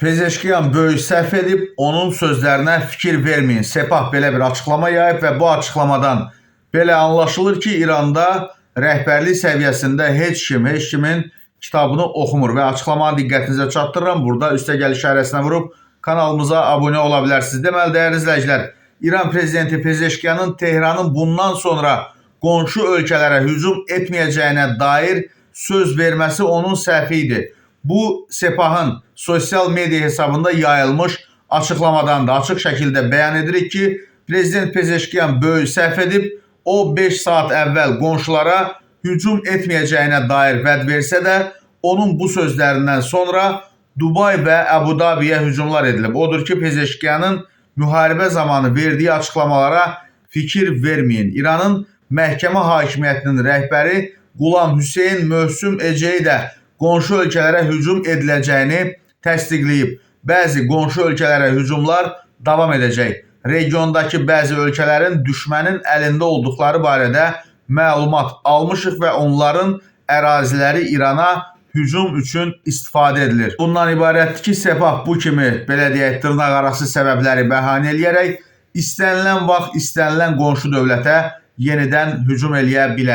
Pezeşkiyan böyük səhv edib, onun sözlərinə fikir verməyin. Sepah belə bir açıqlama yayıb və bu açıqlamadan belə anlaşılır ki, İranda rəhbərlik səviyyəsində heç kimin kitabını oxumur və açıqlamanı diqqətinizə çatdırıram. Burada üstəgəl işarəsinə vurub kanalımıza abunə ola bilərsiniz. Deməli, dəyərli izləyicilər, İran prezidenti Pezeşkiyanın Tehranın bundan sonra qonşu ölkələrə hücum etməyəcəyinə dair söz verməsi onun səhvi idi. Bu Sepahın sosial media hesabında yayılmış açıqlamadan da açıq şəkildə bəyan edirik ki, Prezident Pezeşkiyan böyük səhv edib, o 5 saat əvvəl qonşulara hücum etməyəcəyinə dair vəd versə də, onun bu sözlərindən sonra Dubay və Əbu Dabiyə hücumlar edilib. Odur ki, Pezeşkiyanın müharibə zamanı verdiyi açıqlamalara fikir verməyin. İranın məhkəmə hakimiyyətinin rəhbəri Qulam Hüseyn Möhsüm Eceyi də qonşu ölkələrə hücum ediləcəyini təsdiqləyib. Bəzi qonşu ölkələrə hücumlar davam edəcək. Regiondakı bəzi ölkələrin düşmənin əlində olduqları barədə məlumat almışıq və onların əraziləri İrana hücum üçün istifadə edilir. Bundan ibarətdir ki, Sepah bu kimi, belə deyək, dırnaqarası səbəbləri bəhanə eləyərək istənilən vaxt, istənilən qonşu dövlətə yenidən hücum eləyə bilər.